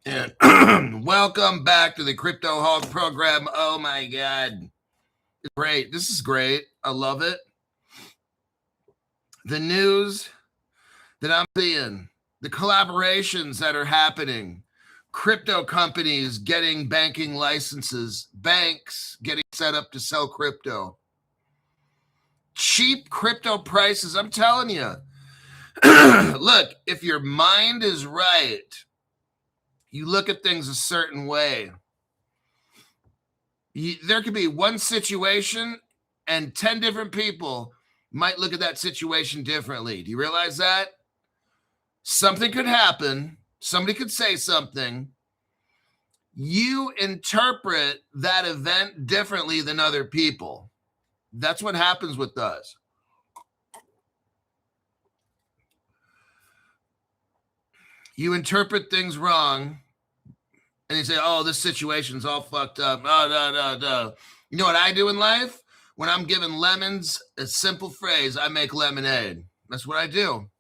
And welcome back to the Crypto Hawk program. Oh my God. It's great. This is great. I love it. The news that I'm seeing, the collaborations that are happening, crypto companies getting banking licenses, banks getting set up to sell crypto, cheap crypto prices. I'm telling you, look, if your mind is right, you look at things a certain way. There could be one situation and 10 different people might look at that situation differently. Do you realize that? Something could happen. Somebody could say something. You interpret that event differently than other people. That's what happens with us. You interpret things wrong and you say, oh, this situation's all fucked up. No. You know what I do in life? When I'm giving lemons a simple phrase, I make lemonade. That's what I do.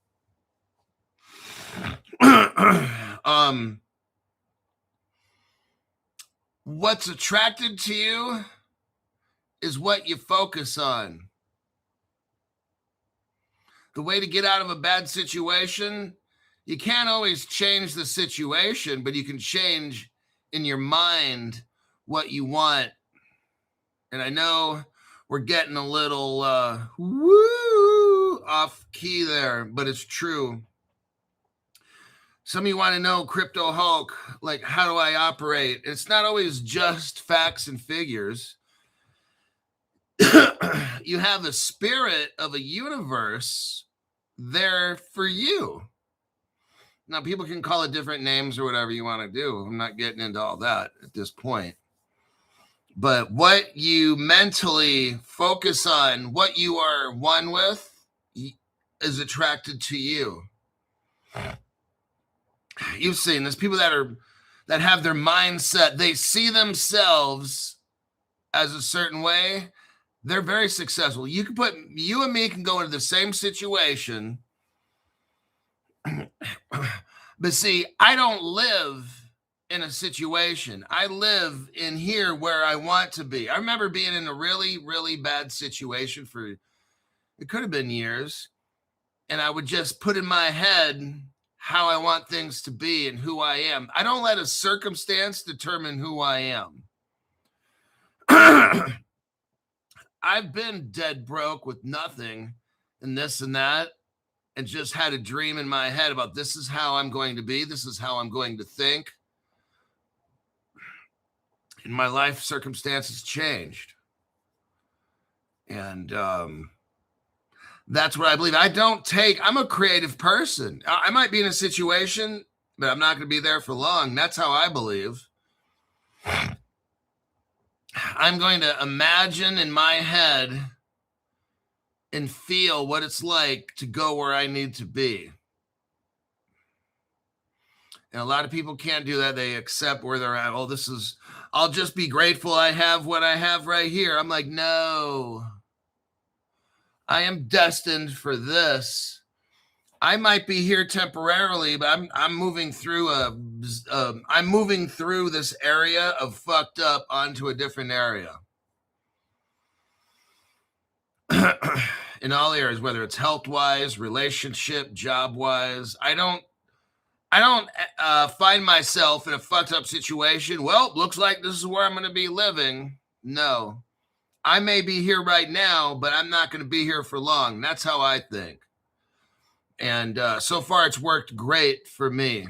What's attracted to you is what you focus on. The way to get out of a bad situation, you can't always change the situation, but you can change in your mind what you want. And I know we're getting a little off key there, but it's true. Some of you want to know, Crypto Hulk, like, how do I operate? It's not always just facts and figures. You have the spirit of a universe there for you. Now, people can call it different names or whatever you want to do. I'm not getting into all that at this point. But what you mentally focus on, what you are one with, is attracted to you. You've seen this. People that have their mindset, they see themselves as a certain way. They're very successful. You and me can go into the same situation. But see, I don't live in a situation. I live in here where I want to be. I remember being in a really, really bad situation for, it could have been years. And I would just put in my head how I want things to be and who I am. I don't let a circumstance determine who I am. I've been dead broke with nothing and this and that, and just had a dream in my head about this is how I'm going to be. This is how I'm going to think. And my life circumstances changed. And that's what I believe. I'm a creative person. I might be in a situation, but I'm not going to be there for long. That's how I believe. I'm going to imagine in my head and feel what it's like to go where I need to be. And a lot of people can't do that. They accept where they're at. Oh, I'll just be grateful I have what I have right here. I'm like, no, I am destined for this. I might be here temporarily, but I'm moving through this area of fucked up onto a different area. In all areas, whether it's health-wise, relationship, job-wise, I don't find myself in a fucked up situation. Well, looks like this is where I'm going to be living. No, I may be here right now, but I'm not going to be here for long. That's how I think. And so far, it's worked great for me.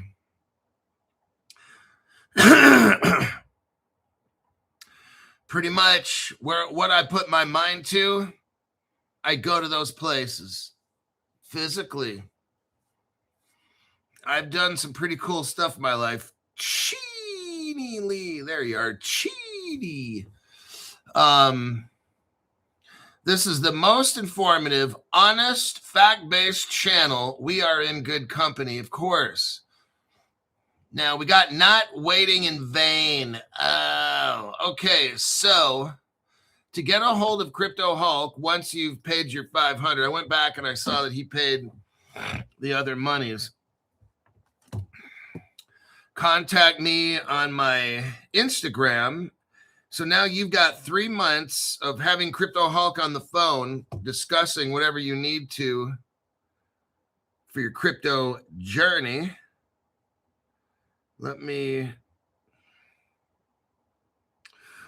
Pretty much what I put my mind to, I go to those places physically. I've done some pretty cool stuff in my life. Cheedy, there you are, Cheedy. This is the most informative, honest, fact-based channel. We are in good company, of course. Now, we got not waiting in vain. Oh, okay. So, to get a hold of Crypto Hulk, once you've paid your $500, I went back and I saw that he paid the other monies. contact me on my Instagram. So now you've got 3 months of having Crypto Hulk on the phone, discussing whatever you need to for your crypto journey.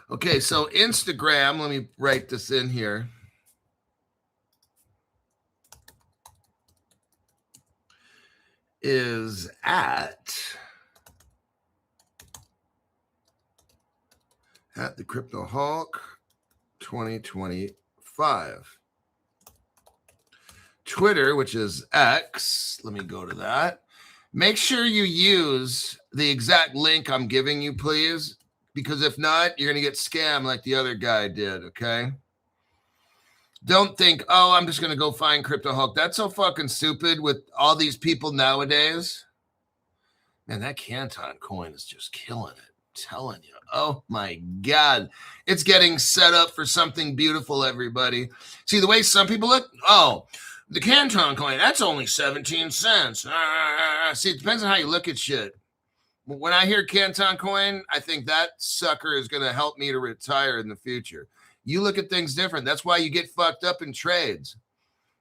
Okay, so Instagram, let me write this in here. Is at the Crypto Hulk 2025. Twitter, which is X, let me go to that. Make sure you use the exact link I'm giving you, please, because if not, you're going to get scammed like the other guy did, okay? Don't think, oh, I'm just going to go find Crypto Hulk. That's so fucking stupid with all these people nowadays. Man, that Canton coin is just killing it. I'm telling you. Oh, my God. It's getting set up for something beautiful, everybody. See, the way some people look, oh, the Canton coin, that's only 17 cents. See, it depends on how you look at shit. When I hear Canton coin, I think that sucker is going to help me to retire in the future. You look at things different. That's why you get fucked up in trades,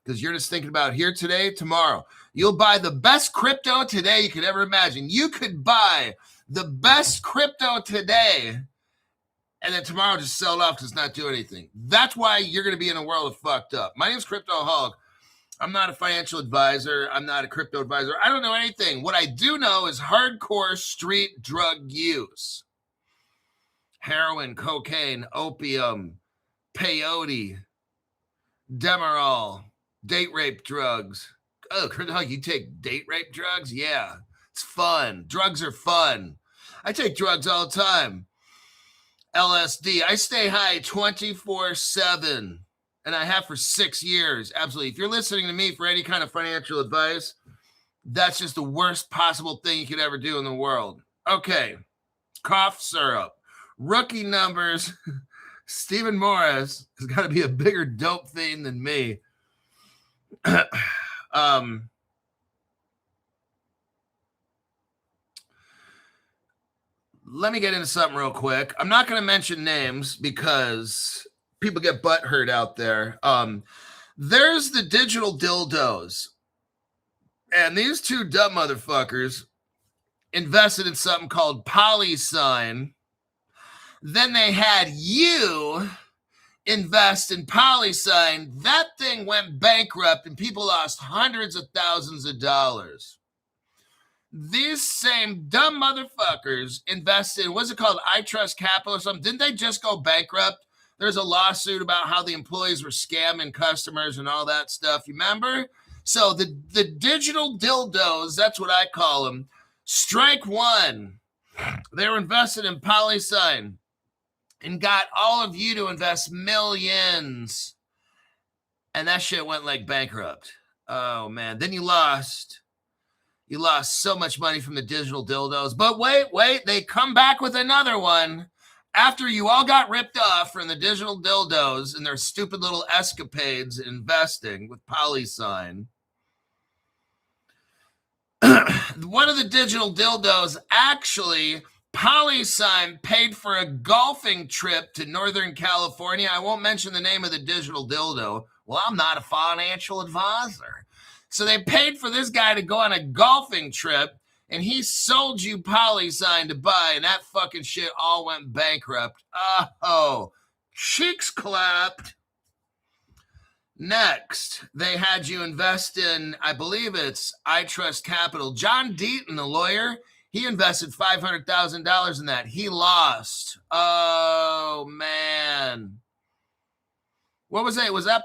because you're just thinking about here today, tomorrow. You'll buy the best crypto today you could ever imagine. You could buy the best crypto today, and then tomorrow just sell it off because it's not doing anything. That's why you're going to be in a world of fucked up. My name's Crypto Hulk. I'm not a financial advisor. I'm not a crypto advisor. I don't know anything. What I do know is hardcore street drug use. Heroin, cocaine, opium, peyote, Demerol, date rape drugs. Oh, you take date rape drugs? Yeah, it's fun. Drugs are fun. I take drugs all the time. LSD. I stay high 24/7. And I have for 6 years. Absolutely. If you're listening to me for any kind of financial advice, that's just the worst possible thing you could ever do in the world. Okay. Cough syrup. Rookie numbers. Stephen Morris has got to be a bigger dope fiend than me. Let me get into something real quick. I'm not going to mention names because people get butthurt out there. There's the digital dildos. And these two dumb motherfuckers invested in something called PolySign. Then they had you invest in PolySign. That thing went bankrupt and people lost hundreds of thousands of dollars. These same dumb motherfuckers invested in, what's it called, I Trust Capital or something? Didn't they just go bankrupt? There's a lawsuit about how the employees were scamming customers and all that stuff. You remember? So the digital dildos, that's what I call them. Strike one. They were invested in PolySign and got all of you to invest millions. And that shit went like bankrupt. Oh, man. Then you lost so much money from the digital dildos. But wait. They come back with another one. After you all got ripped off from the digital dildos and their stupid little escapades investing with PolySign, one of the digital dildos, actually, PolySign paid for a golfing trip to Northern California. I won't mention the name of the digital dildo. Well, I'm not a financial advisor. So they paid for this guy to go on a golfing trip, and he sold you PolySign to buy, and that fucking shit all went bankrupt. Oh, cheeks clapped. Next, they had you invest in, I believe it's I Trust Capital. John Deaton, the lawyer, he invested $500,000 in that. He lost. Oh, man. What was that? Was that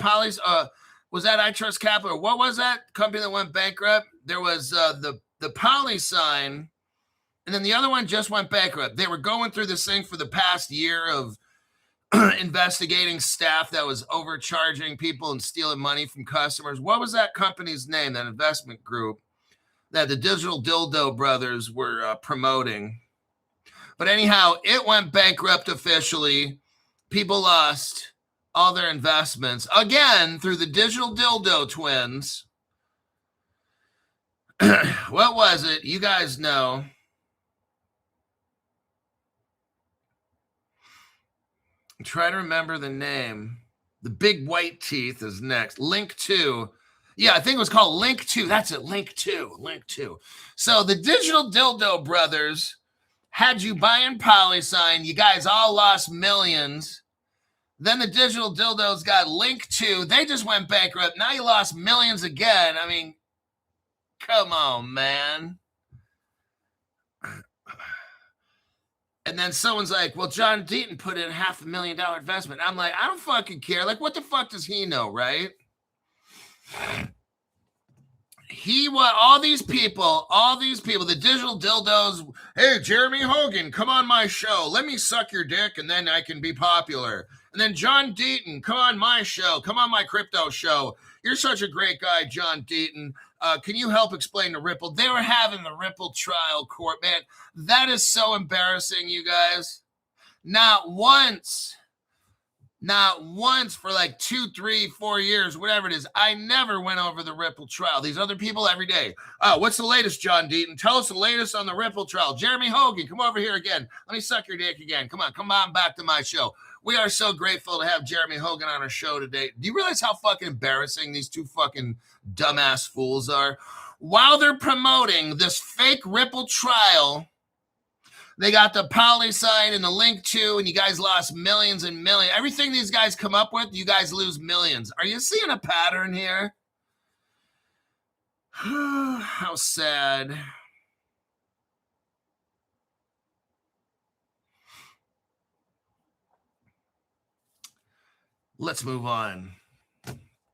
was that I Trust Capital? What was that company that went bankrupt? There was the PolySign, and then the other one just went bankrupt. They were going through this thing for the past year of investigating staff that was overcharging people and stealing money from customers. What was that company's name, that investment group that the digital dildo brothers were promoting? But anyhow, it went bankrupt officially. People lost all their investments again through the digital dildo twins. What was it? You guys know. Try to remember the name. The big white teeth is next. Link 2. Yeah, I think it was called Link 2. That's it. Link 2. Link 2. So the Digital Dildo Brothers had you buying PolySign. You guys all lost millions. Then the Digital Dildos got Link 2. They just went bankrupt. Now you lost millions again. I mean, come on, man. And then someone's like, well, John Deaton put in $500,000 investment. I'm like, I don't fucking care. Like, what the fuck does he know, right? He want all these people, the Digital Dildos. Hey, Jeremy Hogan, come on my show. Let me suck your dick and then I can be popular. And then John Deaton, come on my show. Come on my crypto show. You're such a great guy, John Deaton. Can you help explain the Ripple? They were having the Ripple trial court, man. That is so embarrassing, you guys. Not once for like 2, 3, 4 years, whatever it is. I never went over the Ripple trial. These other people every day. What's the latest, John Deaton? Tell us the latest on the Ripple trial. Jeremy Hogan, come over here again. Let me suck your dick again. Come on back to my show. We are so grateful to have Jeremy Hogan on our show today. Do you realize how fucking embarrassing these two fucking dumbass fools are? While they're promoting this fake Ripple trial, they got the PolySign and the Link 2, and you guys lost millions and millions. Everything these guys come up with, you guys lose millions. Are you seeing a pattern here? How sad. Let's move on.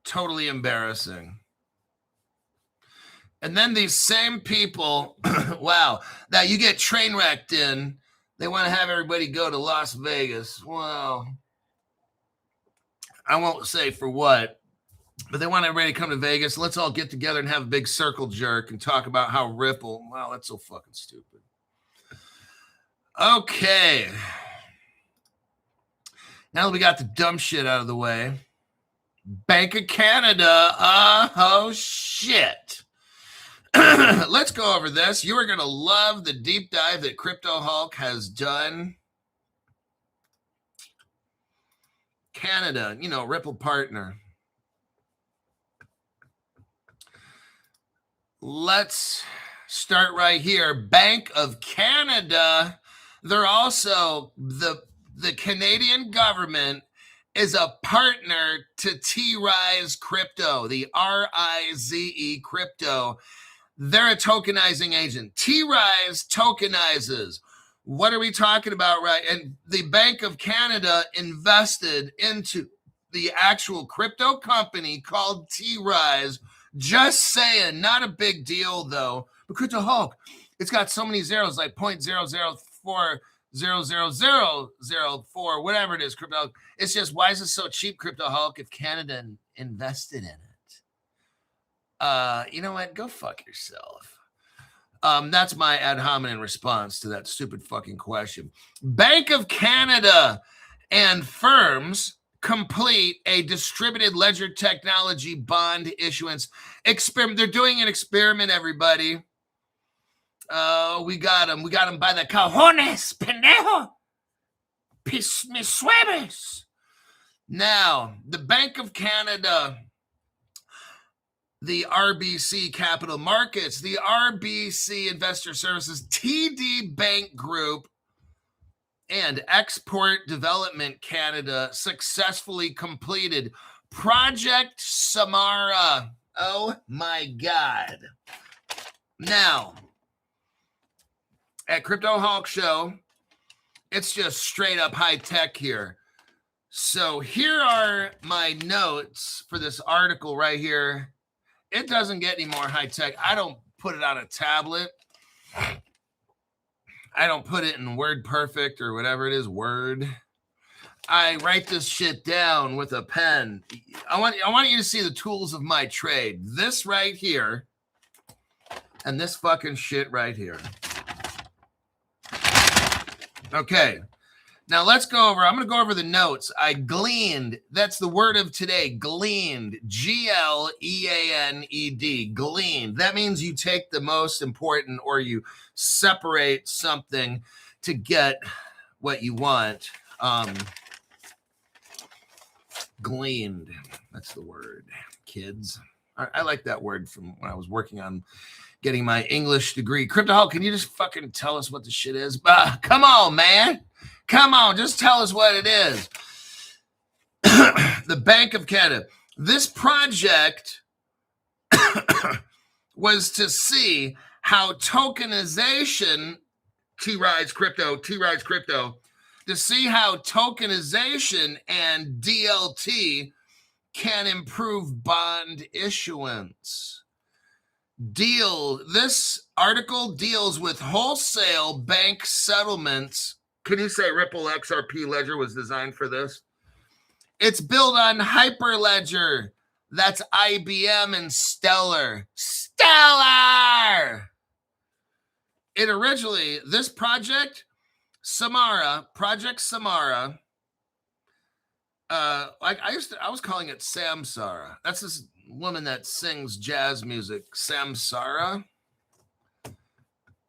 Totally embarrassing. And then these same people, wow, that you get train wrecked in, they want to have everybody go to Las Vegas. Well, I won't say for what, but they want everybody to come to Vegas. Let's all get together and have a big circle jerk and talk about how Ripple, wow, that's so fucking stupid. Okay. Now that we got the dumb shit out of the way, Bank of Canada, oh shit. Let's go over this. You are going to love the deep dive that Crypto Hulk has done. Canada, Ripple partner. Let's start right here. Bank of Canada. They're also the Canadian government is a partner to T-Rise Crypto, the RIZE Crypto. They're a tokenizing agent. T-Rise tokenizes. What are we talking about, right? And the Bank of Canada invested into the actual crypto company called T-Rise. Just saying, not a big deal, though. But Crypto Hulk, it's got so many zeros, like 0.0040004, whatever it is, Crypto. It's just, why is it so cheap, Crypto Hulk, if Canada invested in it? You know what? Go fuck yourself. That's my ad hominem response to that stupid fucking question. Bank of Canada and firms complete a distributed ledger technology bond issuance experiment. They're doing an experiment, everybody. We got them by the cojones, pendejo. Mis sueves. Now, the Bank of Canada, the RBC Capital Markets, the RBC Investor Services, TD Bank Group, and Export Development Canada successfully completed Project Samara. Oh my God. Now, at Crypto Hulk Show, it's just straight up high tech here. So here are my notes for this article right here. It doesn't get any more high tech. I don't put it on a tablet. I don't put it in WordPerfect or whatever it is, Word. I write this shit down with a pen. I want you to see the tools of my trade. This right here and this fucking shit right here. Okay. Now let's go over. I'm going to go over the notes. I gleaned. That's the word of today. Gleaned. Gleaned. Gleaned. That means you take the most important, or you separate something to get what you want. Gleaned. That's the word, kids. I like that word from when I was working on getting my English degree. Crypto Hulk, can you just fucking tell us what the shit is? Come on, man. Come on, just tell us what it is. The Bank of Canada. This project was to see how tokenization, T-Rise Crypto, to see how tokenization and DLT can improve bond issuance. This article deals with wholesale bank settlements. Can you say Ripple XRP Ledger was designed for this? It's built on Hyperledger. That's IBM and Stellar. It originally, this project, Project Samara, I was calling it Samsara. That's this woman that sings jazz music, Samsara.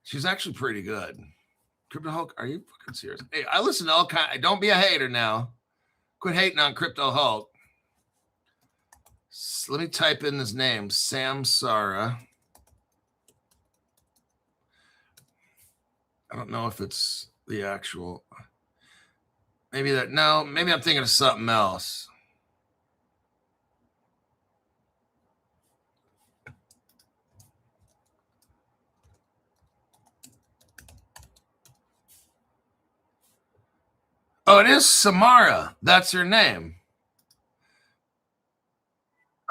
She's actually pretty good. Crypto Hulk, are you fucking serious? Hey, I listen to all kinds. Don't be a hater now. Quit hating on Crypto Hulk. So let me type in his name, Samsara. I don't know if it's the actual. Maybe I'm thinking of something else. Oh, it is Samara. That's her name.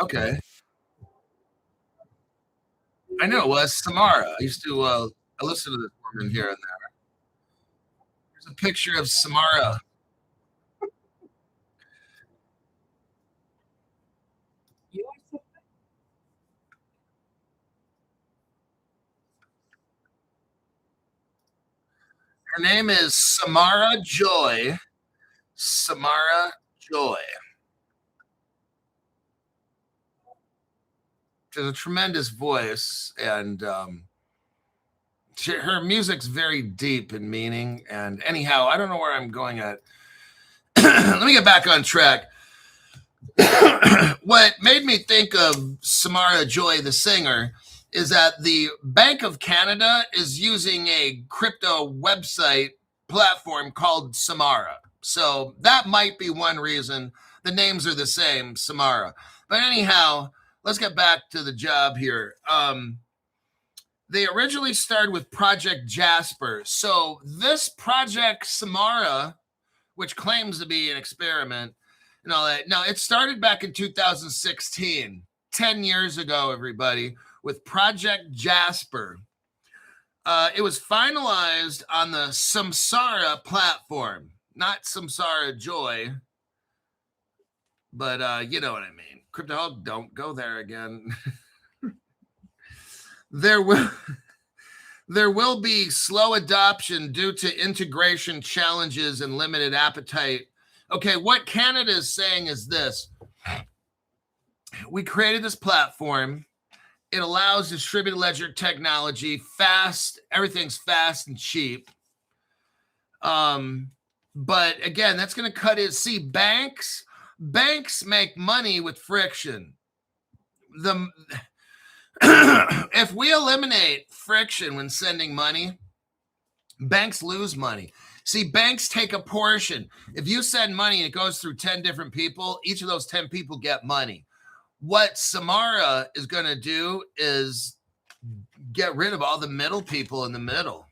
Okay. I knew it was Samara. I used to I listen to this woman here and there. There's a picture of Samara. Her name is Samara Joy. Samara Joy. She has a tremendous voice, and her music's very deep in meaning. And anyhow, I don't know where I'm going at. Let me get back on track. What made me think of Samara Joy, the singer, is that the Bank of Canada is using a crypto website platform called Samara. So that might be one reason the names are the same, Samara. But anyhow, let's get back to the job here. They originally started with Project Jasper. So this Project Samara, which claims to be an experiment, and all that. Now, it started back in 2016, 10 years ago, everybody, with Project Jasper. It was finalized on the Samsara platform, not Samsara Joy, but you know what I mean. Crypto Hulk, don't go there again. There will be slow adoption due to integration challenges and limited appetite. Okay, what Canada is saying is this. We created this platform. It allows distributed ledger technology, fast, everything's fast and cheap. But again, that's going to cut it. See, banks make money with friction. If we eliminate friction when sending money, banks lose money. See, banks take a portion. If you send money and it goes through 10 different people, each of those 10 people get money. What Samara is going to do is get rid of all the middle people in the middle.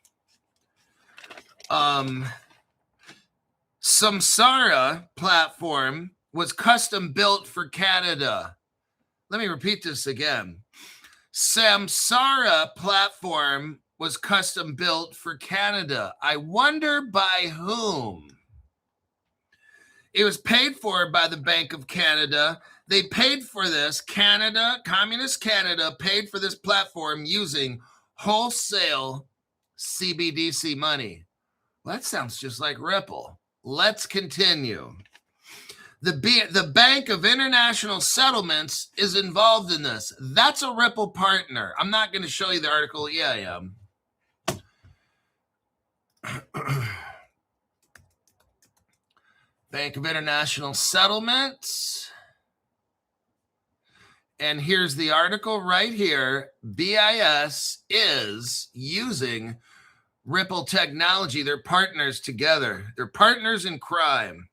Samsara platform was custom built for Canada. Let me repeat this again. Samsara platform was custom built for Canada. I wonder by whom. It was paid for by the Bank of Canada. They paid for this. Communist Canada paid for this platform using wholesale CBDC money. Well, that sounds just like Ripple. Let's continue. The Bank of International Settlements is involved in this. That's a Ripple partner. I'm not going to show you the article. Yeah, I am. Bank of International Settlements. And here's the article right here. BIS is using Ripple technology. They're partners together. They're partners in crime.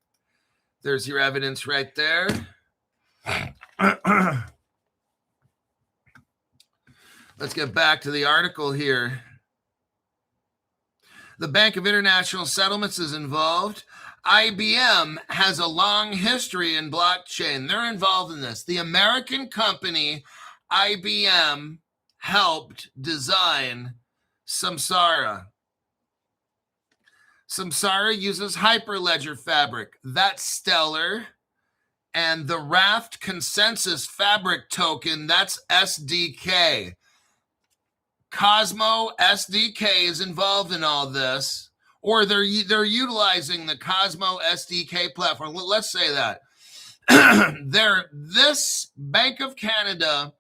There's your evidence right there. Let's get back to the article here. The Bank of International Settlements is involved. IBM has a long history in blockchain. They're involved in this. The American company IBM helped design Samara. Samara uses Hyperledger Fabric. That's stellar. And the Raft Consensus Fabric token, that's SDK. Cosmo SDK is involved in all this, or they're utilizing the Cosmo SDK platform. Let's say that. This Bank of Canada,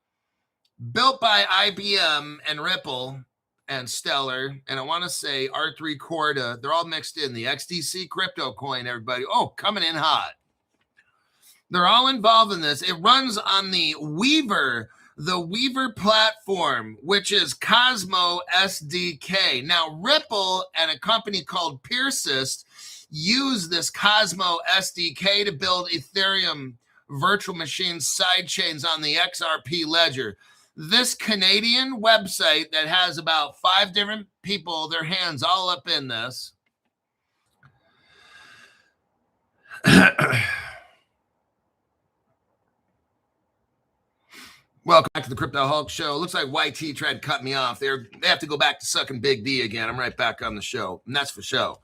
built by IBM and Ripple and Stellar, and I want to say R3 Corda, they're all mixed in. The XDC crypto coin, everybody. Oh, coming in hot. They're all involved in this. It runs on the Weaver platform, which is Cosmo SDK. Now, Ripple and a company called Persist use this Cosmo SDK to build Ethereum virtual machine sidechains on the XRP ledger. This Canadian website that has about 5 different people, their hands all up in this. Welcome back to the Crypto Hulk Show. Looks like YT tried to cut me off. They have to go back to sucking Big D again. I'm right back on the show, and that's for show.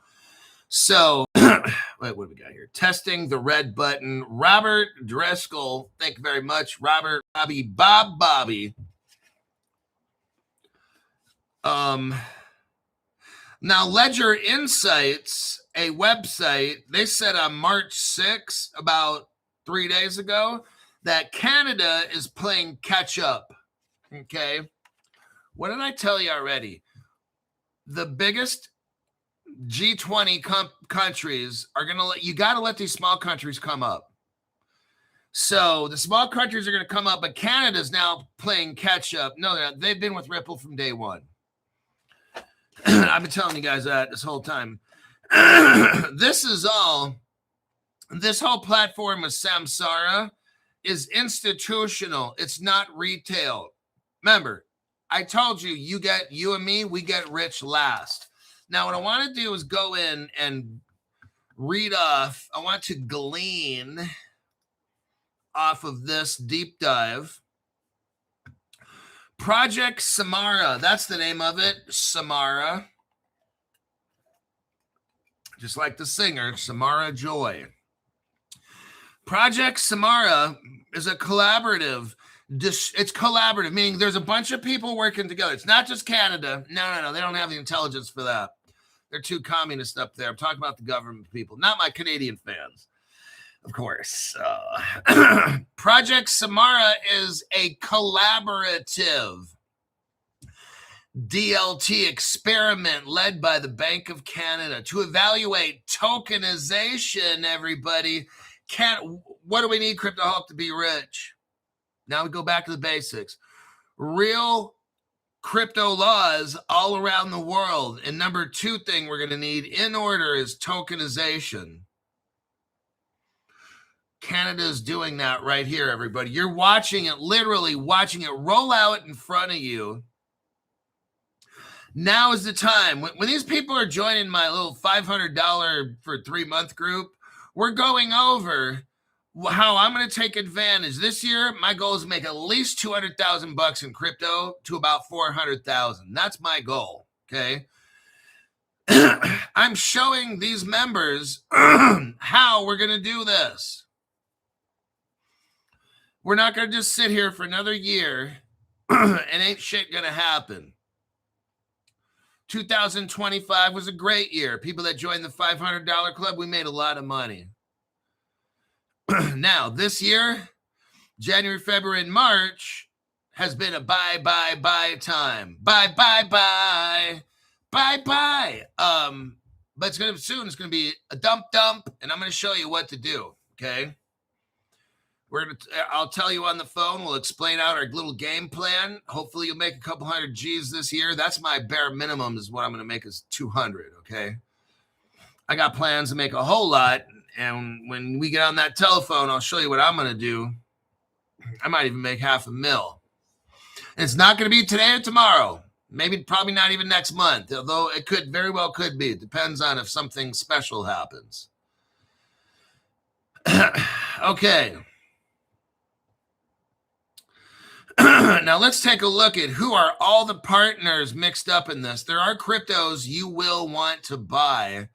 So, wait, what do we got here? Testing the red button. Robert Driscoll, thank you very much. Robert, Bobby. Now, Ledger Insights, a website, they said on March 6th, about 3 days ago, that Canada is playing catch up. Okay. What did I tell you already? The biggest G20 countries are going to you got to let these small countries come up. So the small countries are going to come up, but Canada's now playing catch up. No, they're not. They've been with Ripple from day one. I've been telling you guys that this whole time. This whole platform with Samara is institutional. It's not retail. Remember, I told you, you and me, we get rich last. Now, what I want to do is go in and read off. I want to glean off of this deep dive. Project Samara. That's the name of it. Samara. Just like the singer, Samara Joy. Project Samara is a collaborative. It's collaborative, meaning there's a bunch of people working together. It's not just Canada. No. They don't have the intelligence for that. They're too communist up there. I'm talking about the government people, not my Canadian fans, of course. Project Samara is a collaborative DLT experiment led by the Bank of Canada to evaluate tokenization, everybody. What do we need, Crypto Hulk, to be rich? Now we go back to the basics. Real crypto laws all around the world. And number 2 thing we're going to need in order is tokenization. Canada is doing that right here, everybody. You're watching it, literally watching it roll out in front of you. Now is the time. When these people are joining my little $500 for 3-month group, we're going over how I'm going to take advantage. This year, my goal is to make at least $200,000 in crypto to about 400,000. That's my goal. Okay. I'm showing these members how we're going to do this. We're not going to just sit here for another year and ain't shit going to happen. 2025 was a great year. People that joined the $500 club, we made a lot of money. Now, this year, January, February, and March has been a buy time. Buy. but it's going to be a dump, and I'm going to show you what to do, okay? I'll tell you on the phone. We'll explain out our little game plan. Hopefully you'll make a couple hundred G's this year. That's my bare minimum is what I'm going to make is 200, okay? I got plans to make a whole lot, and when we get on that telephone, I'll show you what I'm going to do. I might even make $500,000. It's not going to be today or tomorrow. Maybe, probably not even next month, although it could very well could be. It depends on if something special happens. Okay. Now let's take a look at who are all the partners mixed up in this. There are cryptos you will want to buy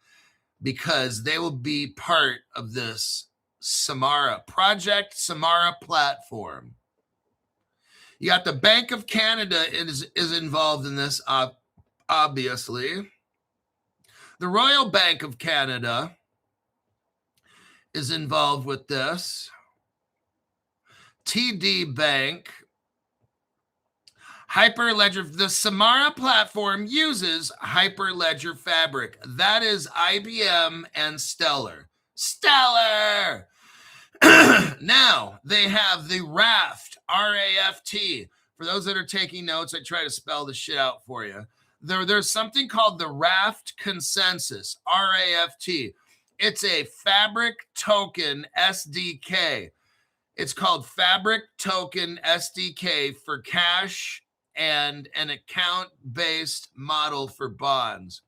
because they will be part of this Samara project, Samara platform. You got the Bank of Canada is involved in this, obviously. The Royal Bank of Canada is involved with this. TD Bank. Hyperledger, the Samara platform uses Hyperledger Fabric. That is IBM and Stellar. Stellar! Now, they have the Raft, R-A-F-T. For those that are taking notes, I try to spell the shit out for you. There's something called the Raft Consensus, R-A-F-T. It's a Fabric Token SDK. It's called Fabric Token SDK for cash and an account-based model for bonds.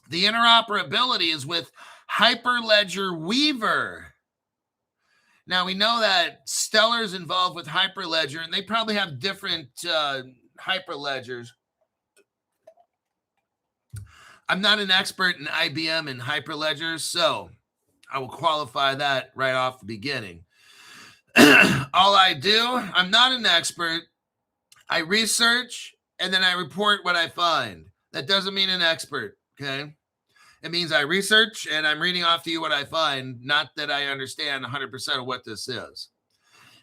The interoperability is with Hyperledger Weaver. Now, we know that Stellar's involved with Hyperledger, and they probably have different Hyperledgers. I'm not an expert in IBM and Hyperledger, so I will qualify that right off the beginning. All I do, I'm not an expert. I research, and then I report what I find. That doesn't mean an expert, okay? It means I research, and I'm reading off to you what I find, not that I understand 100% of what this is.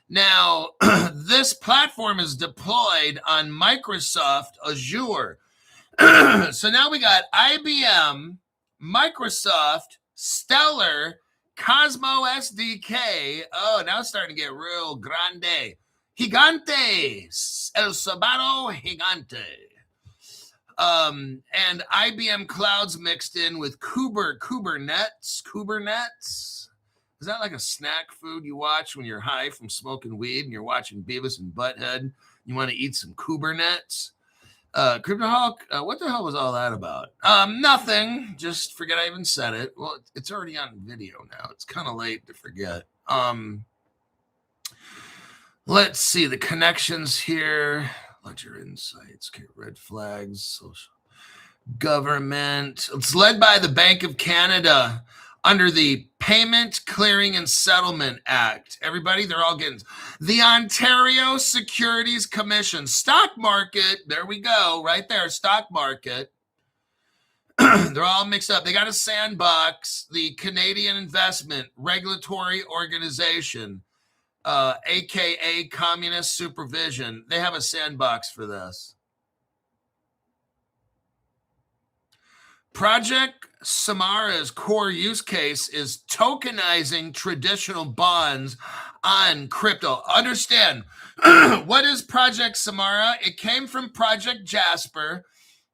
Now, this platform is deployed on Microsoft Azure. So now we got IBM, Microsoft, Stellar, Cosmo SDK. Oh, now it's starting to get real grande. Gigante, El Sabado Gigante. And IBM Clouds mixed in with Kubernetes. Is that like a snack food you watch when you're high from smoking weed and you're watching Beavis and Butthead? You want to eat some Kubernetes? Cryptoholic, what the hell was all that about? Nothing. Just forget I even said it. Well, it's already on video now. It's kind of late to forget. Let's see the connections here. Ledger Insights, okay, red flags, social government. It's led by the Bank of Canada under the Payment, Clearing, and Settlement Act. Everybody, they're all getting the Ontario Securities Commission. Stock market, there we go, right there, stock market. They're all mixed up. They got a sandbox, the Canadian Investment Regulatory Organization, aka Communist Supervision. They have a sandbox for this. Project Samara's core use case is tokenizing traditional bonds on crypto. Understand, what is Project Samara? It came from Project Jasper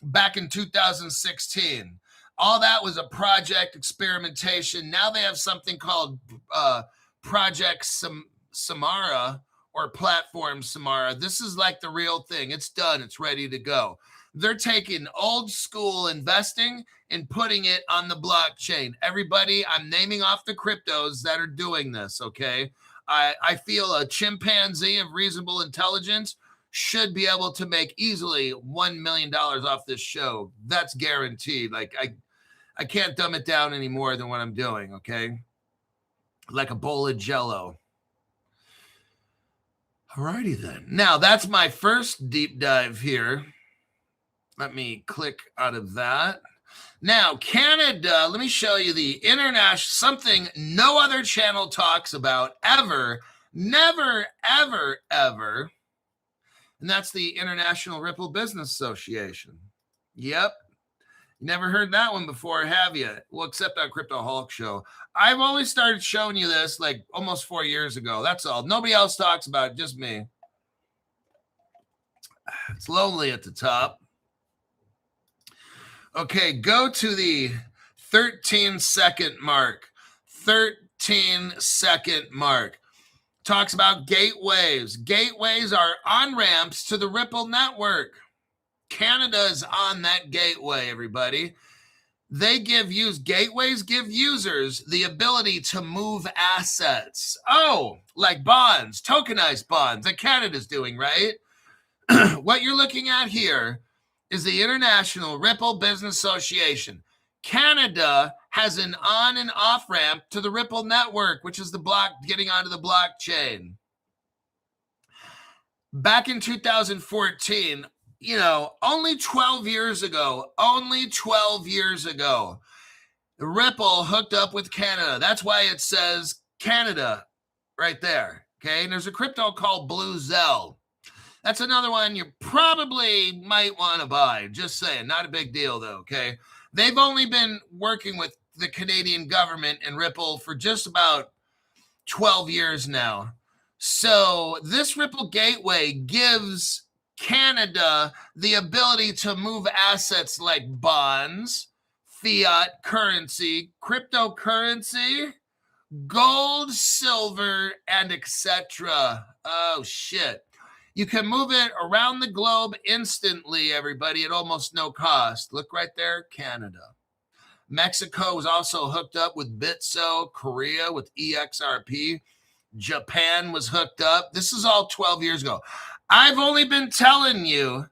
back in 2016. All that was a project experimentation. Now they have something called Project Samara or Platform Samara. This is like the real thing. It's done. It's ready to go. They're taking old school investing and putting it on the blockchain. Everybody, I'm naming off the cryptos that are doing this, okay? I feel a chimpanzee of reasonable intelligence should be able to make easily $1 million off this show. That's guaranteed. Like, I can't dumb it down any more than what I'm doing, okay? Like a bowl of Jell-O. Alrighty then. Now, that's my first deep dive here. Let me click out of that. Now, Canada, let me show you the international, something no other channel talks about ever, never, ever, ever. And that's the International Ripple Business Association. Yep. You never heard that one before, have you? Well, except on Crypto Hulk Show. I've only started showing you this like almost 4 years ago. That's all. Nobody else talks about it, just me. It's lonely at the top. Okay, go to the 13-second mark. 13-second mark. Talks about gateways. Gateways are on-ramps to the Ripple network. Canada is on that gateway, everybody. Gateways give users the ability to move assets. Oh, like bonds, tokenized bonds that Canada's doing, right? What you're looking at here is the International Ripple Business Association. Canada has an on and off ramp to the Ripple network, which is getting onto the blockchain. Back in 2014, only 12 years ago, Ripple hooked up with Canada. That's why it says Canada right there. Okay. And there's a crypto called Blue Zell. That's another one you probably might want to buy. Just saying. Not a big deal, though. Okay. They've only been working with the Canadian government and Ripple for just about 12 years now. So this Ripple gateway gives Canada the ability to move assets like bonds, fiat currency, cryptocurrency, gold, silver, and etc. Oh, shit. You can move it around the globe instantly, everybody, at almost no cost. Look right there, Canada. Mexico was also hooked up with Bitso, Korea with EXRP. Japan was hooked up. This is all 12 years ago. I've only been telling you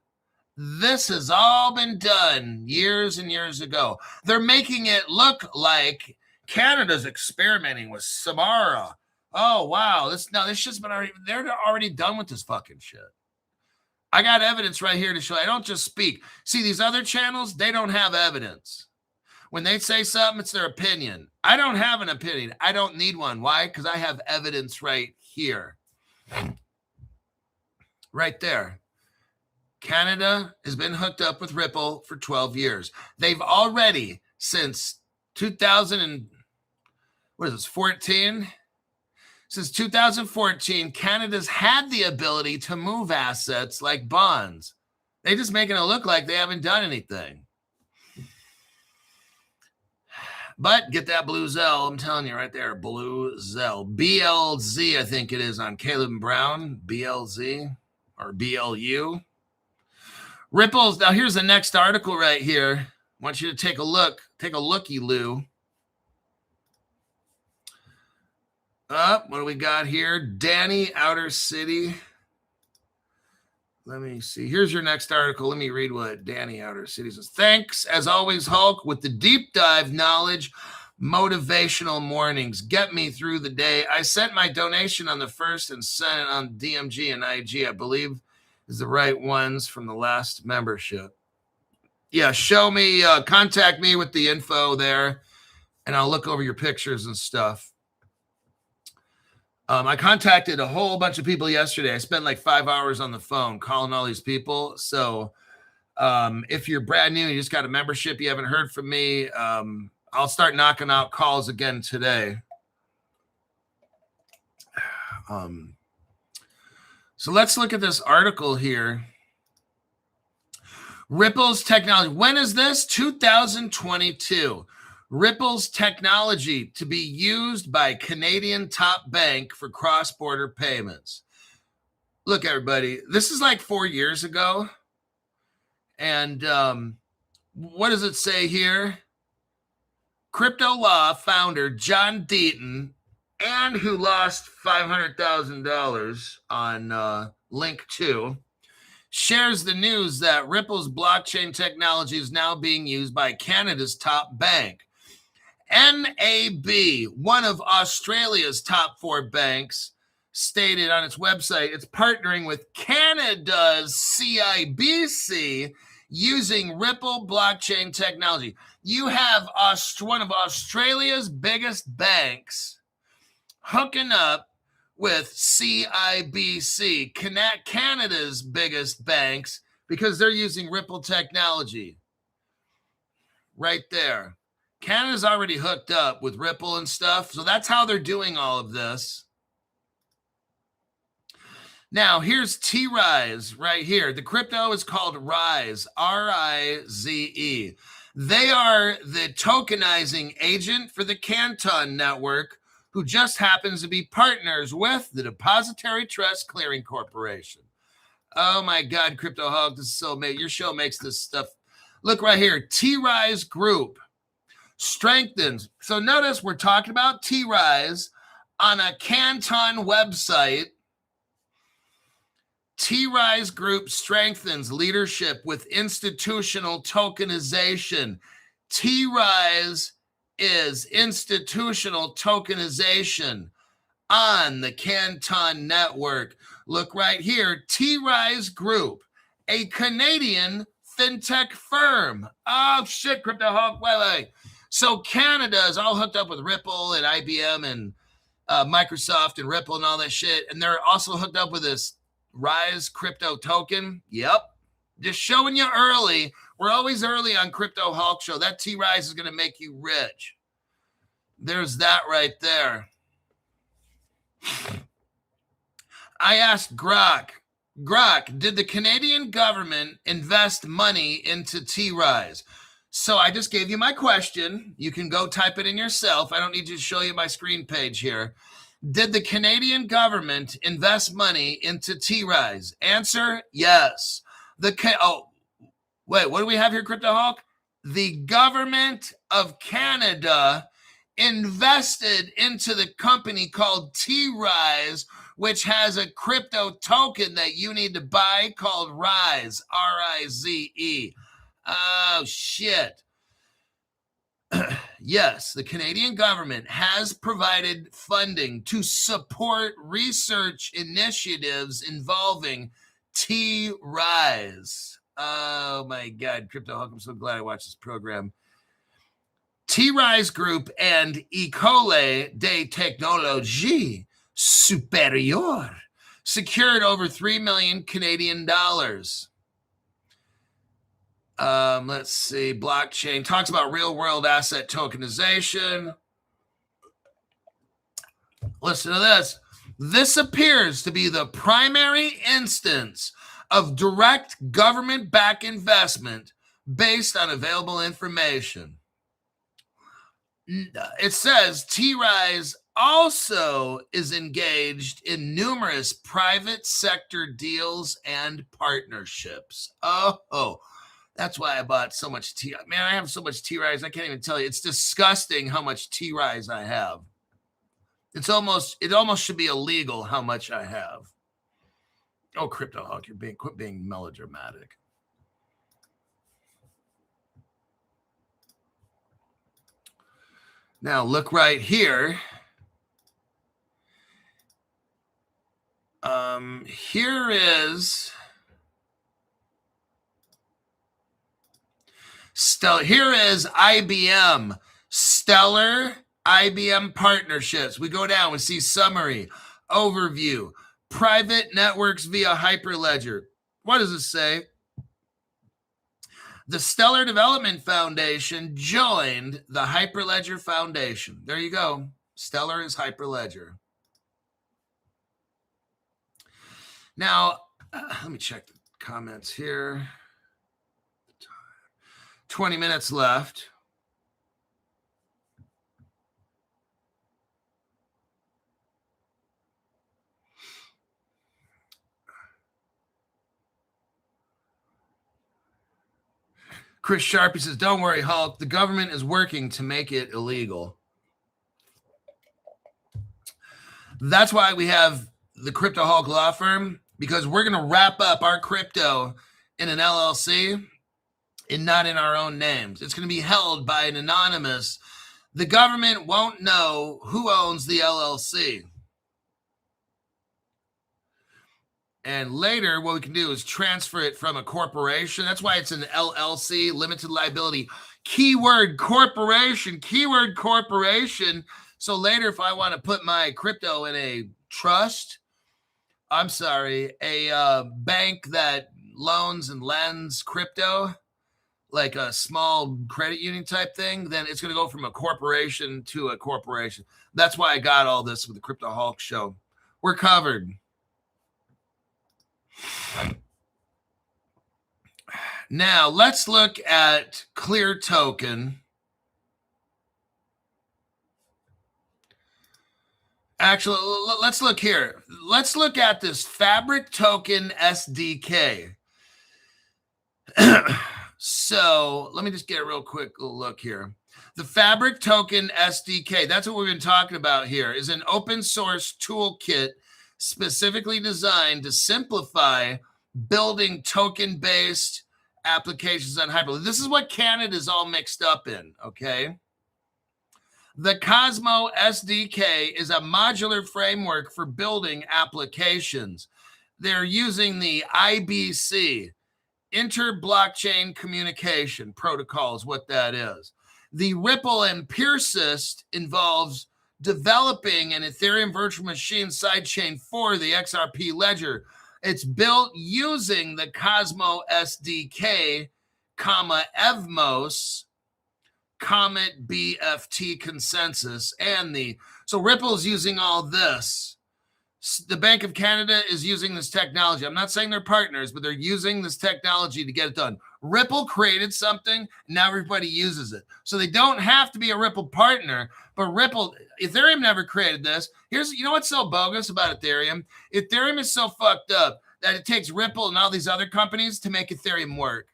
this has all been done years and years ago. They're making it look like Canada's experimenting with Samara. Oh, wow. This shit's been they're already done with this fucking shit. I got evidence right here to show. I don't just speak. See, these other channels, they don't have evidence. When they say something, it's their opinion. I don't have an opinion. I don't need one. Why? Because I have evidence right here. Right there. Canada has been hooked up with Ripple for 12 years. They've already, since 2014, since 2014, Canada's had the ability to move assets like bonds. They're just making it look like they haven't done anything. But get that Blue Zell. I'm telling you right there, Blue Zell. BLZ, I think it is on Caleb Brown. BLZ or BLU. Ripples. Now, here's the next article right here. I want you to take a look. Take a looky-loo. What do we got here? Danny, Outer City. Let me see. Here's your next article. Let me read what Danny, Outer City says. Thanks, as always, Hulk, with the deep dive knowledge, motivational mornings. Get me through the day. I sent my donation on the 1st and sent it on DMG and IG, I believe is the right ones from the last membership. Yeah, show me, contact me with the info there, and I'll look over your pictures and stuff. I contacted a whole bunch of people yesterday. I spent like 5 hours on the phone calling all these people. So if you're brand new, you just got a membership, you haven't heard from me, I'll start knocking out calls again today. So let's look at this article here. Ripple's technology. When is this? 2022. Ripple's technology to be used by Canadian top bank for cross-border payments. Look, everybody, this is like 4 years ago. And what does it say here? Crypto Law founder John Deaton, and who lost $500,000 on Link 2, shares the news that Ripple's blockchain technology is now being used by Canada's top bank. NAB, one of Australia's top 4 banks, stated on its website it's partnering with Canada's CIBC using Ripple blockchain technology. You have one of Australia's biggest banks hooking up with CIBC, Canada's biggest banks, because they're using Ripple technology. right there. Canada's already hooked up with Ripple and stuff, so that's how they're doing all of this. Now, here's T-Rise right here. The crypto is called Rise, R-I-Z-E. They are the tokenizing agent for the Canton network, who just happens to be partners with the Depository Trust Clearing Corporation. Oh my God, Crypto Hog, this is so amazing. Your show makes this stuff. Look right here, T-Rise Group strengthens. So notice we're talking about T-Rise on a Canton website. T-Rise Group strengthens leadership with institutional tokenization. T-Rise is institutional tokenization on the Canton network. Look right here, T-Rise Group, a Canadian fintech firm. Oh, shit, Crypto Hawk, wait. So Canada is all hooked up with Ripple and IBM and Microsoft and Ripple and all that shit. And they're also hooked up with this Rise crypto token. Yep. Just showing you early. We're always early on Crypto Hulk Show. That T-Rise is going to make you rich. There's that right there. I asked Grok, did the Canadian government invest money into T-Rise? So I just gave you my question. You can go type it in yourself. I don't need to show you my screen page here. Did the Canadian government invest money into T-Rise? Answer, yes. Wait, what do we have here, Crypto Hawk? The government of Canada invested into the company called T-Rise, which has a crypto token that you need to buy called Rise, R-I-Z-E. Oh, shit. Yes, the Canadian government has provided funding to support research initiatives involving T-Rise. Oh my God, Crypto Hawk, I'm so glad I watched this program. T-Rise Group and École de Technologie Supérieure secured over 3 million Canadian dollars. Let's see. Blockchain talks about real world asset tokenization. Listen to this. This appears to be the primary instance of direct government-backed investment based on available information. It says T-Rise also is engaged in numerous private sector deals and partnerships. Oh. That's why I bought so much T-Rise. Man, I have so much T-Rise, I can't even tell you. It's disgusting how much T-Rise I have. It almost should be illegal how much I have. Oh, Crypto Hawk, quit being melodramatic. Now, look right here. Here is... Here is IBM, Stellar IBM partnerships. We go down, we see summary, overview, private networks via Hyperledger. What does it say? The Stellar Development Foundation joined the Hyperledger Foundation. There you go. Stellar is Hyperledger. Now, let me check the comments here. 20 minutes left. Chris Sharpie says, don't worry, Hulk. The government is working to make it illegal. That's why we have the Crypto Hulk law firm, because we're going to wrap up our crypto in an LLC and not in our own names. It's going to be held by an anonymous. The government won't know who owns the LLC. And later, what we can do is transfer it from a corporation. That's why it's an LLC, limited liability. Keyword corporation. So later, if I want to put my crypto in a trust, a bank that loans and lends crypto, like a small credit union type thing, then it's going to go from a corporation to a corporation. That's why I got all this with the Crypto Hulk show. We're covered. Now, let's look at Clear Token. Actually, let's look here. Let's look at this Fabric Token SDK. So let me just get a real quick look here. The Fabric Token SDK, that's what we've been talking about here, is an open source toolkit specifically designed to simplify building token-based applications on Hyperledger. This is what Canada is all mixed up in, okay? The Cosmo SDK is a modular framework for building applications. They're using the IBC, Inter-Blockchain Communication Protocol is what that is. The Ripple and Persist involves developing an Ethereum virtual machine sidechain for the XRP ledger. It's built using the Cosmo SDK, Evmos, Comet BFT consensus, and so Ripple's using all this. The Bank of Canada is using this technology. I'm not saying they're partners, but they're using this technology to get it done. Ripple created something, now everybody uses it. So they don't have to be a Ripple partner, but Ethereum never created this. You know what's so bogus about Ethereum? Ethereum is so fucked up that it takes Ripple and all these other companies to make Ethereum work.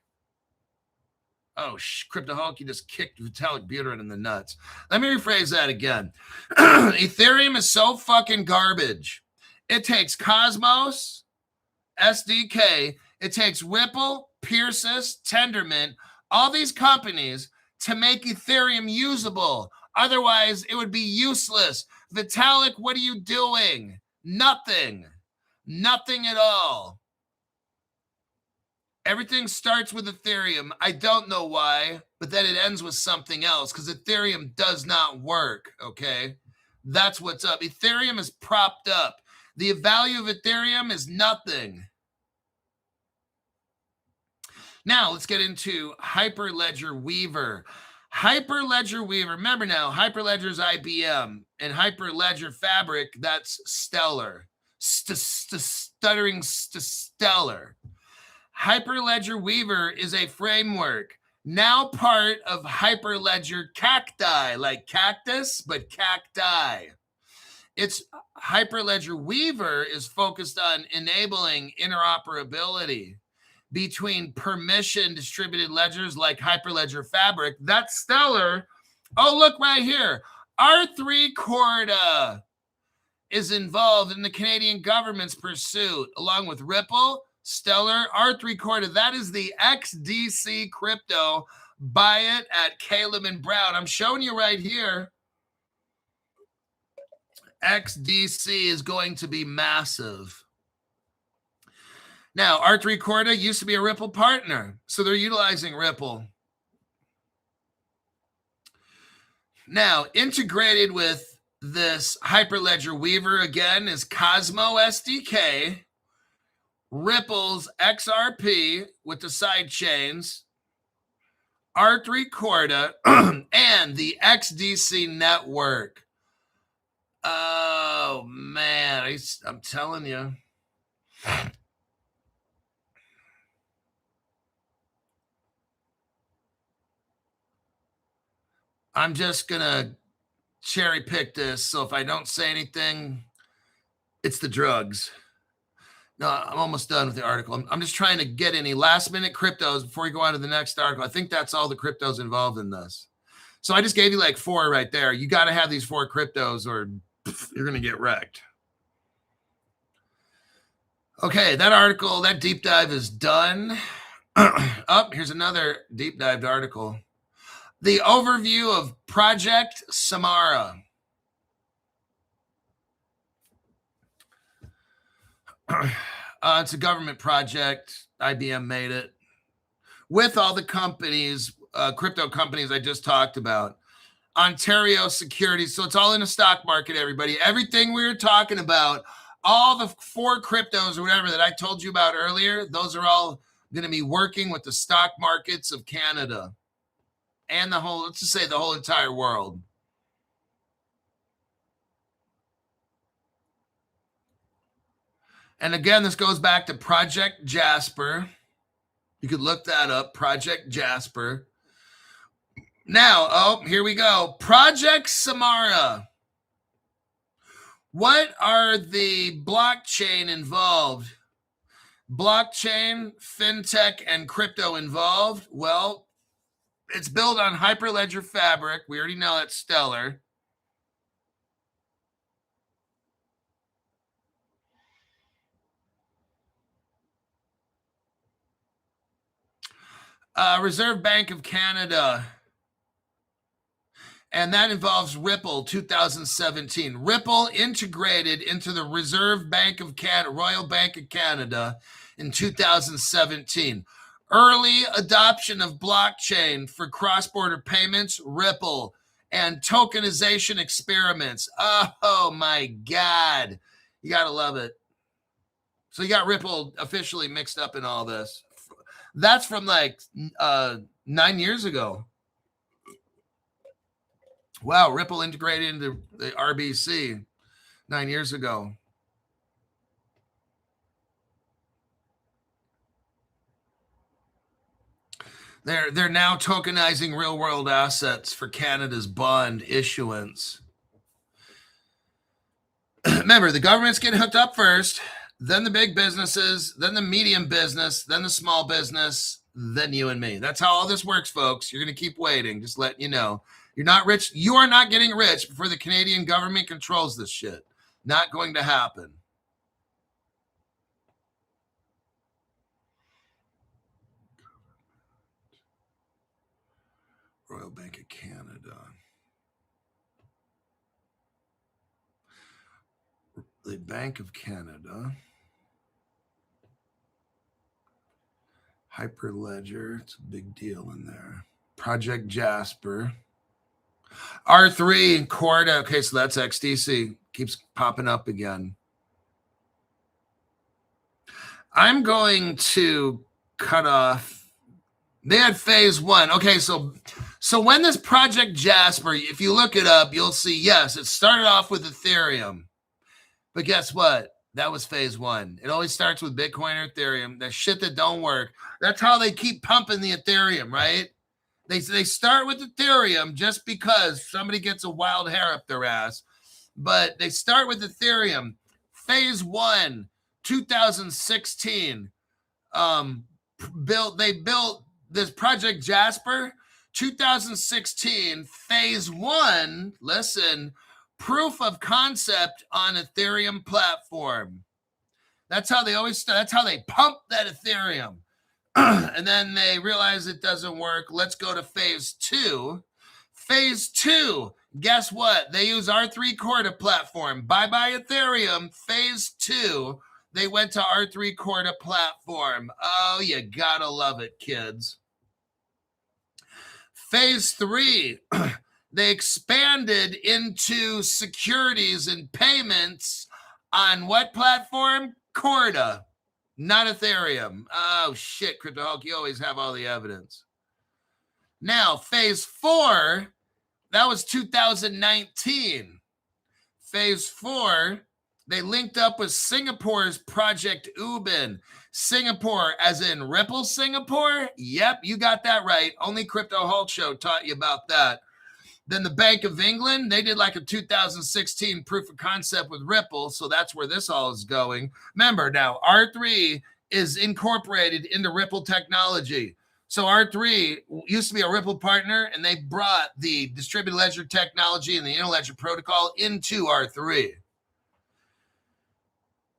Oh, Crypto Hulk, you just kicked Vitalik Buterin in the nuts. Let me rephrase that again. Ethereum is so fucking garbage. It takes Cosmos, SDK, it takes Ripple, Persist, Tendermint, all these companies to make Ethereum usable. Otherwise, it would be useless. Vitalik, what are you doing? Nothing. Nothing at all. Everything starts with Ethereum. I don't know why, but then it ends with something else because Ethereum does not work, okay? That's what's up. Ethereum is propped up. The value of Ethereum is nothing. Now, let's get into Hyperledger Weaver. Hyperledger Weaver, remember now, Hyperledger is IBM, and Hyperledger Fabric, that's Stellar. Stuttering Stellar. Hyperledger Weaver is a framework, now part of Hyperledger Cacti, like cactus, but cacti. It's Hyperledger Weaver is focused on enabling interoperability between permission distributed ledgers like Hyperledger Fabric. That's Stellar. Oh, look right here. R3 Corda is involved in the Canadian government's pursuit, along with Ripple, Stellar, R3 Corda. That is the XDC crypto. Buy it at Caleb and Brown. I'm showing you right here. XDC is going to be massive. Now, R3 Corda used to be a Ripple partner, so they're utilizing Ripple. Now, integrated with this Hyperledger Weaver again is Cosmo SDK, Ripple's XRP with the side chains, R3 Corda, and the XDC network. Oh, man, I'm telling you. I'm just going to cherry pick this, so if I don't say anything, it's the drugs. No, I'm almost done with the article. I'm just trying to get any last-minute cryptos before we go on to the next article. I think that's all the cryptos involved in this. So I just gave you like 4 right there. You got to have these 4 cryptos or you're going to get wrecked. Okay, that article, that deep dive is done. Here's another deep dived article. The overview of Project Samara. It's a government project. IBM made it with all the companies, crypto companies I just talked about. Ontario Securities. So it's all in the stock market, everybody. Everything we were talking about, all the 4 cryptos or whatever that I told you about earlier, those are all going to be working with the stock markets of Canada and the whole, let's just say the whole entire world. And again, this goes back to Project Jasper. You could look that up, Project Jasper. Now, oh, here we go. Project Samara. What are the blockchain involved? Blockchain, fintech, and crypto involved? Well, it's built on Hyperledger Fabric. We already know that's stellar. Reserve Bank of Canada. And that involves Ripple 2017. Ripple integrated into the Reserve Bank of Canada, Royal Bank of Canada in 2017. Early adoption of blockchain for cross-border payments, Ripple, and tokenization experiments. Oh my God. You got to love it. So you got Ripple officially mixed up in all this. That's from like 9 years ago. Wow, Ripple integrated into the RBC 9 years ago. They're now tokenizing real-world assets for Canada's bond issuance. Remember, the government's getting hooked up first, then the big businesses, then the medium business, then the small business, then you and me. That's how all this works, folks. You're going to keep waiting, just letting you know. You're not rich. You are not getting rich before the Canadian government controls this shit. Not going to happen. Royal Bank of Canada. The Bank of Canada. Hyperledger. It's a big deal in there. Project Jasper. R3, Corda. Okay, so that's XDC. Keeps popping up again. I'm going to cut off. They had phase one. Okay, so when this Project Jasper, if you look it up, you'll see, yes, it started off with Ethereum. But guess what? That was phase one. It always starts with Bitcoin or Ethereum. That shit that don't work. That's how they keep pumping the Ethereum, right? They start with Ethereum just because somebody gets a wild hair up their ass. But they start with Ethereum. Phase one, 2016. They built this Project Jasper. 2016, phase one, listen, proof of concept on Ethereum platform. That's how they pump that Ethereum. And then they realize it doesn't work. Let's go to phase two. Phase two, guess what? They use R3 Corda platform. Bye-bye Ethereum. Phase two, they went to R3 Corda platform. Oh, you gotta love it, kids. Phase three, they expanded into securities and payments on what platform? Corda. Not Ethereum. Oh, shit, Cryptoholic, you always have all the evidence. Now, phase four, that was 2019. Phase four, they linked up with Singapore's Project Ubin. Singapore, as in Ripple Singapore? Yep, you got that right. Only Cryptoholic Show taught you about that. Then the Bank of England, they did like a 2016 proof of concept with Ripple, so that's where this all is going. Remember now, R3 is incorporated into Ripple technology. So R3 used to be a Ripple partner, and they brought the distributed ledger technology and the interledger protocol into R3.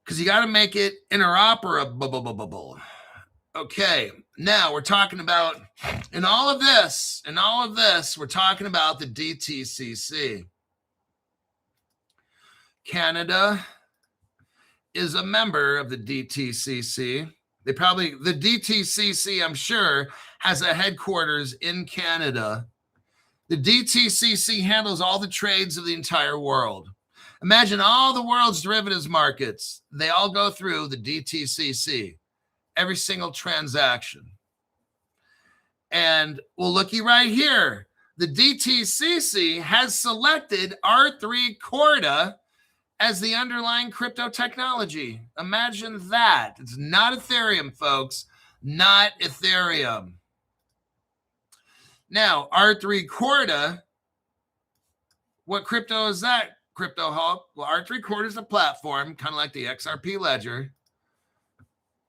Because you got to make it interoperable. Okay, now we're talking about, in all of this, we're talking about the DTCC. Canada is a member of the DTCC. The DTCC, I'm sure, has a headquarters in Canada. The DTCC handles all the trades of the entire world. Imagine all the world's derivatives markets. They all go through the DTCC. every single transaction. And well, looky right here. The DTCC has selected R3 Corda as the underlying crypto technology. Imagine that. It's not Ethereum, folks. Not Ethereum. Now, R3 Corda, what crypto is that, Crypto Hulk? Well, R3 Corda is a platform, kind of like the XRP ledger.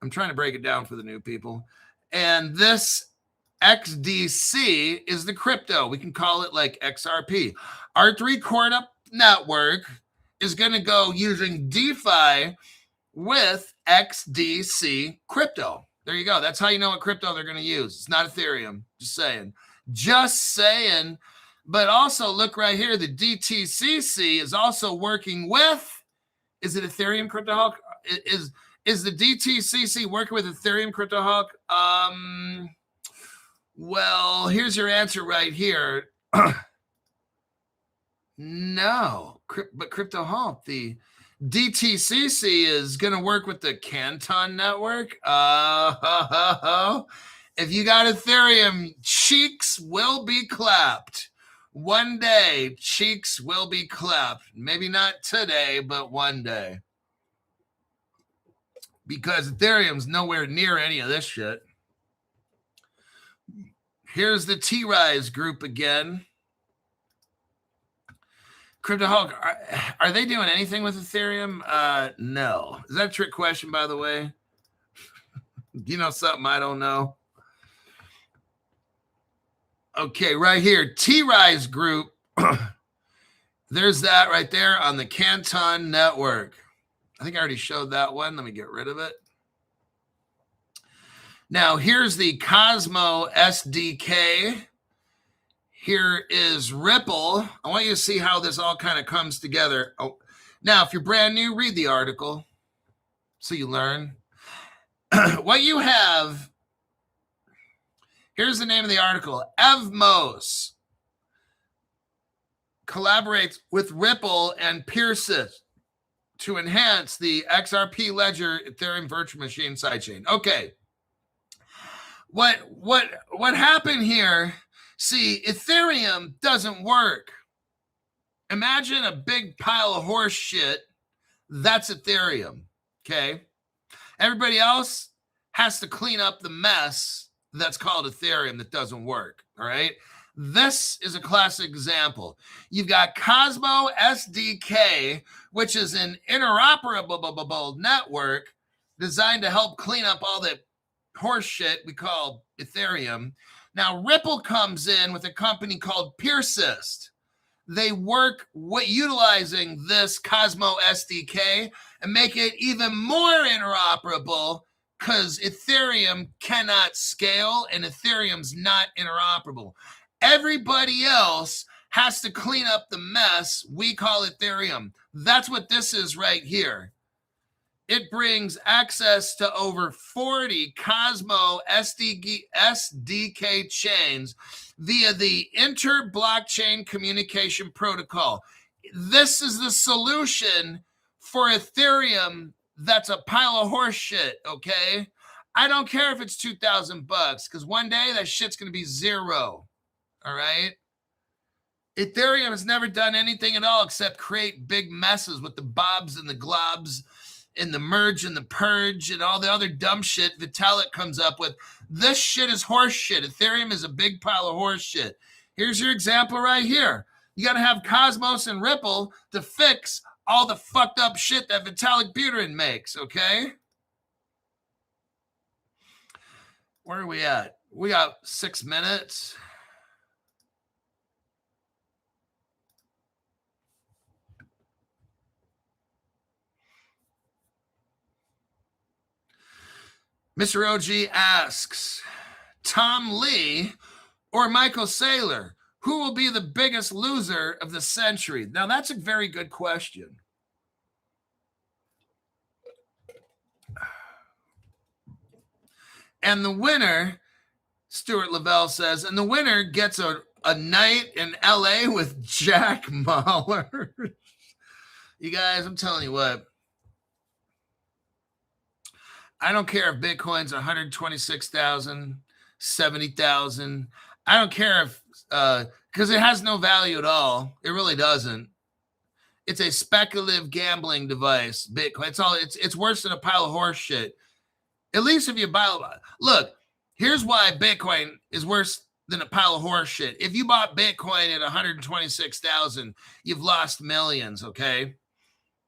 I'm trying to break it down for the new people. And this XDC is the crypto. We can call it like XRP. R3 Corda network is going to go using DeFi with XDC crypto. There you go. That's how you know what crypto they're going to use. It's not Ethereum. Just saying. Just saying. But also look right here. The DTCC is also working with, is it Ethereum Crypto Hawk? Is the DTCC working with Ethereum Crypto Hawk? Well, here's your answer right here. No, but Crypto Hawk, the DTCC is going to work with the Canton network. If you got Ethereum, cheeks will be clapped. One day, cheeks will be clapped. Maybe not today, but one day. Because Ethereum's nowhere near any of this shit. Here's the T-Rise group again. Crypto Hulk, are they doing anything with Ethereum? No. Is that a trick question, by the way? You know something I don't know? Okay, right here, T-Rise group. There's that right there on the Canton network. I think I already showed that one. Let me get rid of it. Now, here's the Cosmo SDK. Here is Ripple. I want you to see how this all kind of comes together. Oh, now, if you're brand new, read the article so you learn. What you have, here's the name of the article. Evmos collaborates with Ripple and Peerless to enhance the XRP Ledger Ethereum Virtual Machine sidechain. Okay. What happened here? See, Ethereum doesn't work. Imagine a big pile of horse shit. That's Ethereum. Okay. Everybody else has to clean up the mess that's called Ethereum that doesn't work. All right. This is a classic example. You've got Cosmo SDK, which is an interoperable network designed to help clean up all the horse shit we call Ethereum. Now, Ripple comes in with a company called Peerless. They work utilizing this Cosmo SDK and make it even more interoperable because Ethereum cannot scale and Ethereum's not interoperable. Everybody else has to clean up the mess we call Ethereum. That's what this is right here. It brings access to over 40 Cosmo SDK chains via the Inter-Blockchain Communication Protocol. This is the solution for Ethereum that's a pile of horse shit, okay? I don't care if it's $2,000 because one day that shit's going to be zero, all right? Ethereum has never done anything at all except create big messes with the bobs and the globs and the merge and the purge and all the other dumb shit Vitalik comes up with. This shit is horse shit. Ethereum is a big pile of horse shit. Here's your example right here. You got to have Cosmos and Ripple to fix all the fucked up shit that Vitalik Buterin makes, okay? Where are we at? We got 6 minutes. Mr. OG asks, Tom Lee or Michael Saylor, who will be the biggest loser of the century? Now, that's a very good question. And the winner, Stuart Lavelle says, and the winner gets a night in LA with Jack Mahler. You guys, I'm telling you what. I don't care if Bitcoin's 126,000, 70,000. I don't care if, because it has no value at all. It really doesn't. It's a speculative gambling device. Bitcoin. It's worse than a pile of horse shit. At least if you buy, look, here's why Bitcoin is worse than a pile of horse shit. If you bought Bitcoin at 126,000, you've lost millions, okay?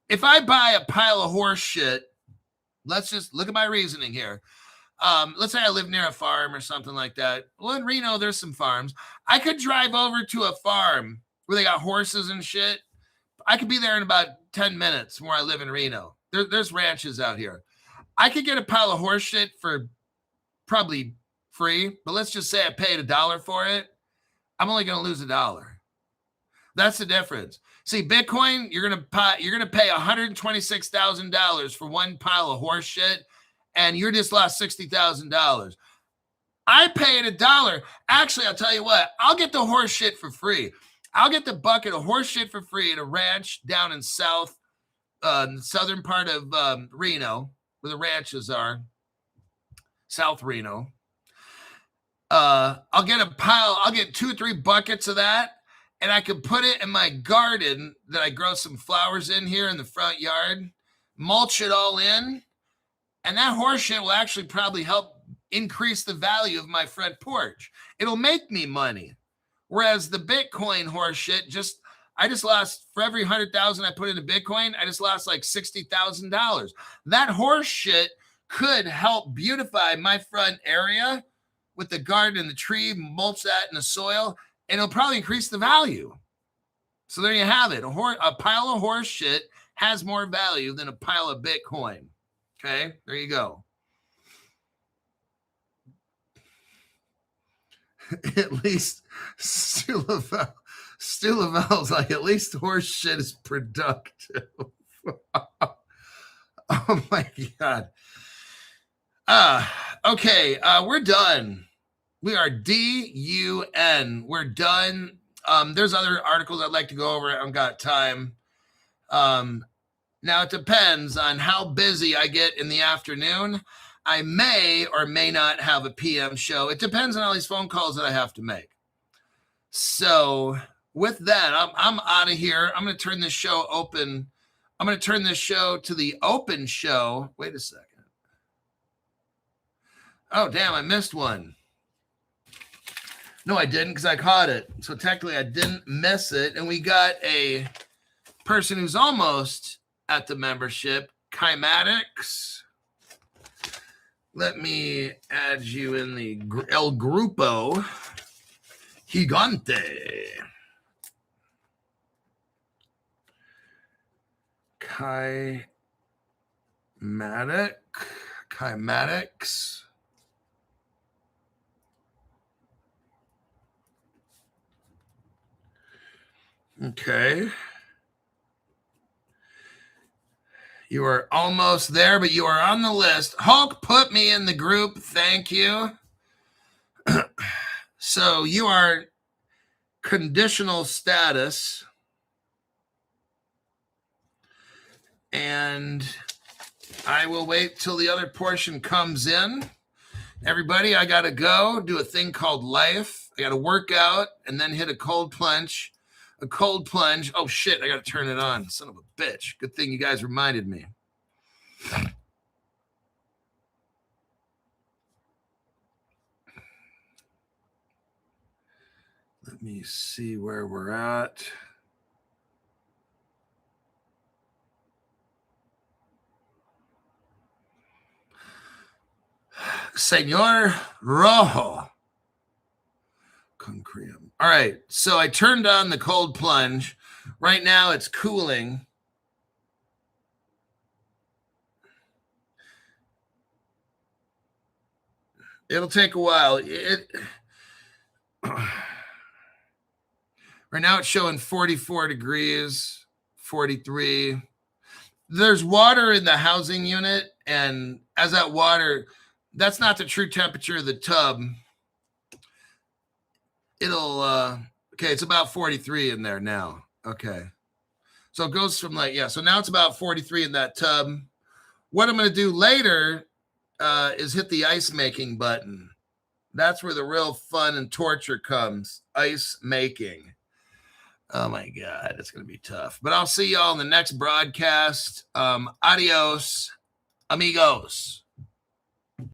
If I buy a pile of horse shit, let's just look at my reasoning here. Let's say I live near a farm or something like that. Well, in Reno, there's some farms. I could drive over to a farm where they got horses and shit. I could be there in about 10 minutes from where I live in Reno. There's ranches out here. I could get a pile of horse shit for probably free, but let's just say I paid $1 for it. I'm only going to lose $1. That's the difference. See, Bitcoin, you're going to pay $126,000 for one pile of horse shit, and you just lost $60,000. I paid $1. Actually, I'll tell you what, I'll get the horse shit for free. I'll get the bucket of horse shit for free at a ranch down in southern part of Reno, where the ranches are, South Reno. I'll get 2 or 3 buckets of that, and I could put it in my garden that I grow some flowers in here in the front yard, mulch it all in, and that horse shit will actually probably help increase the value of my front porch. It'll make me money. Whereas the Bitcoin horse shit, I just lost, for every 100,000 I put into Bitcoin, I just lost like $60,000. That horse shit could help beautify my front area with the garden and the tree, mulch that in the soil, and it'll probably increase the value. So there you have it. A pile of horse shit has more value than a pile of Bitcoin. Okay, there you go. At least Stu Lavelle's like, at least horse shit is productive. Oh my God. Okay, we're done. We are done. We're done. There's other articles I'd like to go over. I haven't got time. Now it depends on how busy I get in the afternoon. I may or may not have a PM show. It depends on all these phone calls that I have to make. So with that, I'm out of here. I'm going to turn this show open. I'm going to turn this show to the open show. Wait a second. Oh, damn, I missed one. No, I didn't, because I caught it. So technically I didn't miss it. And we got a person who's almost at the membership, Kymatics. Let me add you in the El Grupo Gigante. Kymatics. Okay. You are almost there, but you are on the list. Hulk put me in the group. Thank you. So you are conditional status. And I will wait till the other portion comes in. Everybody, I got to go do a thing called life. I got to work out and then hit a cold plunge. A cold plunge. Oh, shit, I got to turn it on. Son of a bitch. Good thing you guys reminded me. Let me see where we're at. Senor Rojo. Concreum. All right, so I turned on the cold plunge. Right now it's cooling. It'll take a while. Right now it's showing 44 degrees, 43. There's water in the housing unit, and as that water, that's not the true temperature of the tub. It'll, okay, it's about 43 in there now. Okay. So it goes from like, yeah, so now it's about 43 in that tub. What I'm going to do later is hit the ice making button. That's where the real fun and torture comes. Ice making. Oh my God, it's going to be tough. But I'll see y'all in the next broadcast. Adios, amigos.